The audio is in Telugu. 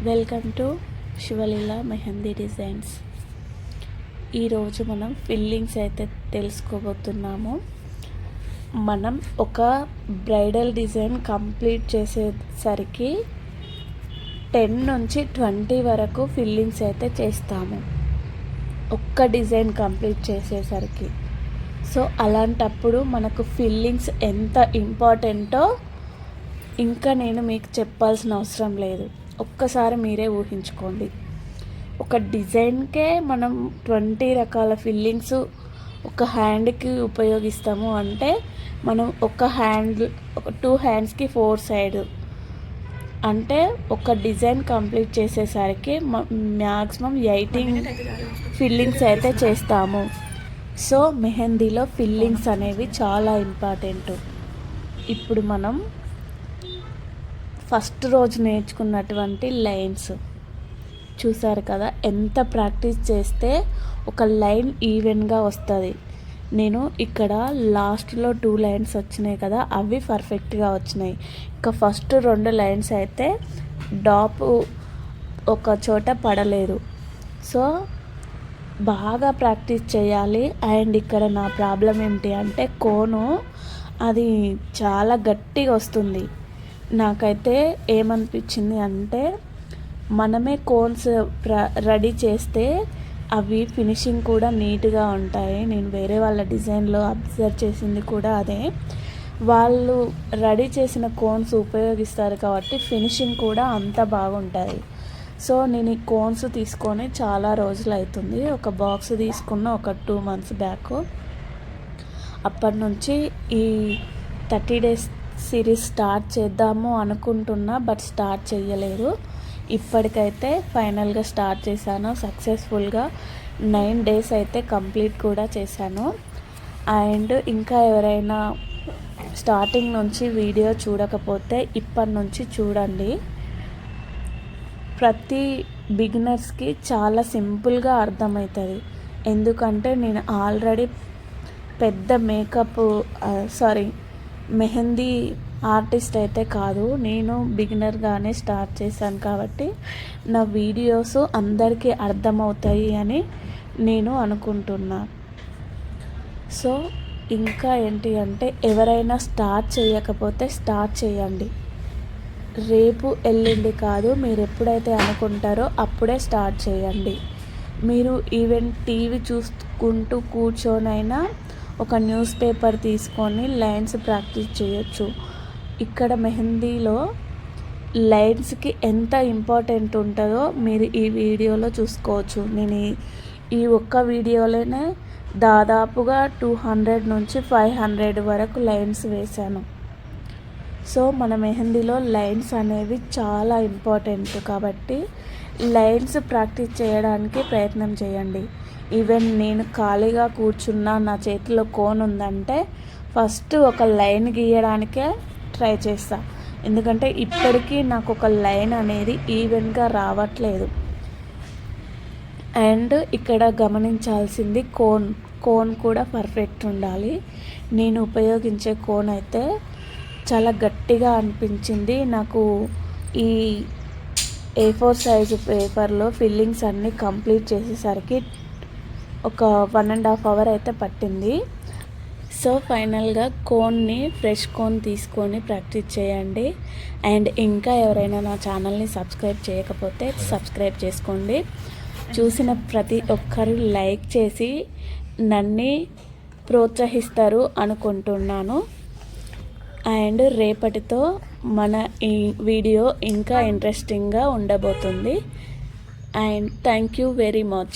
Welcome to Shivaleela mehndi designs. ఈరోజు మనం ఫిల్లింగ్స్ అయితే తెలుసుకోబోతున్నాము. మనం ఒక బ్రైడల్ డిజైన్ కంప్లీట్ చేసేసరికి 10 నుంచి 20 వరకు ఫిల్లింగ్స్ అయితే చేస్తాము ఒక్క డిజైన్ కంప్లీట్ చేసేసరికి. సో అలాంటప్పుడు మనకు ఫిల్లింగ్స్ ఎంత ఇంపార్టెంటో ఇంకా నేను మీకు చెప్పాల్సిన అవసరం లేదు. ఒక్కసారి మీరే ఊహించుకోండి. ఒక డిజైన్కే మనం 20 రకాల ఫిల్లింగ్స్ ఒక హ్యాండ్కి ఉపయోగిస్తాము అంటే మనం ఒక 2 హ్యాండ్స్కి 4 సైడ్ అంటే ఒక డిజైన్ కంప్లీట్ చేసేసరికి మ్యాక్సిమం 18 ఫిల్లింగ్స్ అయితే చేస్తాము. సో మెహందీలో ఫిల్లింగ్స్ అనేవి చాలా ఇంపార్టెంట్. ఇప్పుడు మనం ఫస్ట్ రోజు నేర్చుకున్నటువంటి లైన్స్ చూసారు కదా, ఎంత ప్రాక్టీస్ చేస్తే ఒక లైన్ ఈవెన్గా వస్తుంది. నేను ఇక్కడ లాస్ట్లో 2 లైన్స్ వచ్చినాయి కదా, అవి పర్ఫెక్ట్గా వచ్చినాయి. ఇంకా ఫస్ట్ 2 లైన్స్ అయితే డాప్ ఒక చోట పడలేదు. సో బాగా ప్రాక్టీస్ చేయాలి. అండ్ ఇక్కడ నా ప్రాబ్లం ఏంటి అంటే కోను అది చాలా గట్టిగా వస్తుంది. నాకైతే ఏమనిపించింది అంటే మనమే కోన్స్ రెడీ చేస్తే అవి ఫినిషింగ్ కూడా నీట్గా ఉంటాయి. నేను వేరే వాళ్ళ డిజైన్లో అబ్జర్వ్ చేసింది కూడా అదే. వాళ్ళు రెడీ చేసిన కోన్స్ ఉపయోగిస్తారు కాబట్టి ఫినిషింగ్ కూడా అంత బాగుంటుంది. సో నేను ఈ కోన్స్ తీసుకొని చాలా రోజులు అవుతుంది. ఒక బాక్స్ తీసుకున్న ఒక 2 months బ్యాక్. అప్పటి నుంచి ఈ 30 days సిరీస్ స్టార్ట్ చేద్దాము అనుకుంటున్నా, బట్ స్టార్ట్ చేయలేదు. ఇప్పటికైతే ఫైనల్గా స్టార్ట్ చేశాను సక్సెస్ఫుల్గా. 9 days అయితే కంప్లీట్ కూడా చేశాను. అండ్ ఇంకా ఎవరైనా స్టార్టింగ్ నుంచి వీడియో చూడకపోతే ఇప్పటి నుంచి చూడండి. ప్రతి బిగినర్స్కి చాలా సింపుల్గా అర్థమవుతుంది. ఎందుకంటే నేను ఆల్రెడీ పెద్ద మెహందీ ఆర్టిస్ట్ అయితే కాదు, నేను బిగినర్గానే స్టార్ట్ చేశాను కాబట్టి నా వీడియోస్ అందరికీ అర్థమవుతాయి అని నేను అనుకుంటున్నా. సో ఇంకా ఏంటి అంటే ఎవరైనా స్టార్ట్ చేయకపోతే స్టార్ట్ చేయండి. రేపు ఎల్లుండి కాదు, మీరు ఎప్పుడైతే అనుకుంటారో అప్పుడే స్టార్ట్ చేయండి. మీరు ఈవెన్ టీవీ చూసుకుంటూ కూర్చొనైనా ఒక న్యూస్ పేపర్ తీసుకొని లైన్స్ ప్రాక్టీస్ చేయొచ్చు. ఇక్కడ మెహందీలో లైన్స్కి ఎంత ఇంపార్టెంట్ ఉంటుందో మీరు ఈ వీడియోలో చూసుకోవచ్చు. నేను ఈ ఒక్క వీడియోలోనే దాదాపుగా 200 నుంచి 500 వరకు లైన్స్ వేశాను. సో మన మెహందీలో లైన్స్ అనేవి చాలా ఇంపార్టెంట్ కాబట్టి లైన్స్ ప్రాక్టీస్ చేయడానికి ప్రయత్నం చేయండి. ఈవెన్ నేను ఖాళీగా కూర్చున్నా నా చేతిలో కోన్ ఉందంటే ఫస్ట్ ఒక లైన్ గీయడానికే ట్రై చేస్తా. ఎందుకంటే ఇప్పటికీ నాకు ఒక లైన్ అనేది ఈవెన్గా రావట్లేదు. అండ్ ఇక్కడ గమనించాల్సింది కోన్ కూడా పర్ఫెక్ట్ ఉండాలి. నేను ఉపయోగించే కోన్ అయితే చాలా గట్టిగా అనిపించింది నాకు. ఈ A4 సైజు పేపర్లో ఫిల్లింగ్స్ అన్నీ కంప్లీట్ చేసేసరికి ఒక 1.5 hours అయితే పట్టింది. సో ఫైనల్గా ఫ్రెష్ కోన్ తీసుకొని ప్రాక్టీస్ చేయండి. అండ్ ఇంకా ఎవరైనా నా ఛానల్ని సబ్స్క్రైబ్ చేయకపోతే సబ్స్క్రైబ్ చేసుకోండి. చూసిన ప్రతి ఒక్కరు లైక్ చేసి నన్ను ప్రోత్సహిస్తారు అనుకుంటున్నాను. అండ్ రేపటితో మన ఈ వీడియో ఇంకా ఇంట్రెస్టింగ్గా ఉండబోతుంది. And thank you very much.